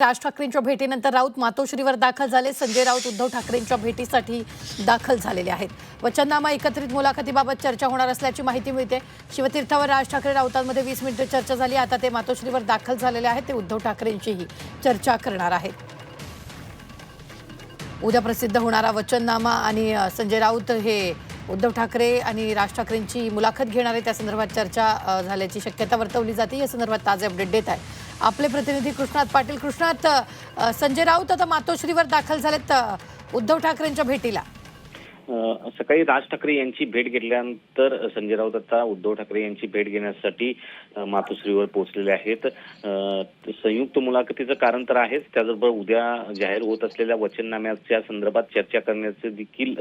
राज ठाकरेंच्या भेटीनंतर राऊत मातोश्रीवर दाखल झाले। संजय राऊत उद्धव ठाकरेंच्या भेटीसाठी दाखल झालेले आहेत। वचननामा एकत्रित मुलाखतीबाबत चर्चा होणार असल्याची माहिती मिळते। शिवतीर्थावर राज ठाकरे राऊतांमध्ये 20 मिनिटे चर्चा झाली। आता ते मातोश्रीवर दाखल झालेले आहेत। ते उद्धव ठाकरेंचीही चर्चा करणार आहेत। उद्या प्रसिद्ध होणारा वचननामा आणि संजय राऊत हे उद्धव ठाकरे आणि राज ठाकरेंची मुलाखत घेणार आहे। त्या संदर्भात चर्चा झाल्याची शक्यता वर्तवली जाते। या संदर्भात ताजे अपडेट देत आहे आपले प्रतिनिधी कृष्णात पाटील। कृष्णात, संजय राऊत आता मातोश्रीवर दाखल झालेत उद्धव ठाकरेंच्या भेटीला। सकाळी राज ठाकरे यांची भेट घेतल्यानंतर संजय राऊत आता उद्धव ठाकरे यांची भेट घेण्यासाठी मातोश्रीवर पोहोचलेले आहेत। संयुक्त मुलाखतीचं कारण तर आहेच, त्याचबरोबर उद्या जाहीर होत असलेल्या वचननाम्याच्या संदर्भात चर्चा करण्याचे देखील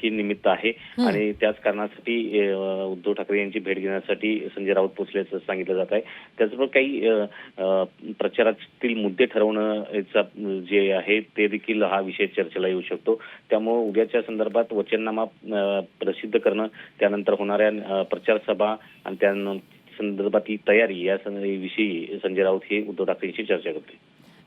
ही निमित्त आहे आणि त्याच कारणासाठी उद्धव ठाकरे यांची भेट घेण्यासाठी संजय राऊत पोहोचल्याचं सांगितलं जात आहे। त्याचबरोबर काही प्रचारातील मुद्दे ठरवणं जे आहे ते देखील हा विषय चर्चेला येऊ शकतो। त्यामुळे उद्याच्या संदर्भात वचननामा प्रसिद्ध करणं, त्यानंतर होणाऱ्या प्रचार सभा आणि त्या संदर्भातली तयारी या विषयी संजय राऊत हे उद्धव ठाकरेंशी चर्चा करते।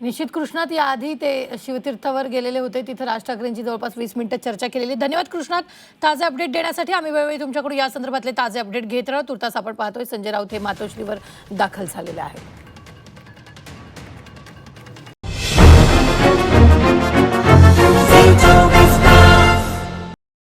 निश्चित कृष्णात, याआधी ते शिवतीर्थावर गेलेले होते, तिथे राज ठाकरेंची जवळपास 20 मिनिटं चर्चा केलेली। धन्यवाद कृष्णात, ताजे अपडेट देण्यासाठी। आम्ही वेळोवेळी तुमच्याकडून या संदर्भातले ताजे अपडेट घेत राहू। तुर्तास आपण पाहतोय संजय राऊत हे मातोश्रीवर दाखल झालेले आहेत।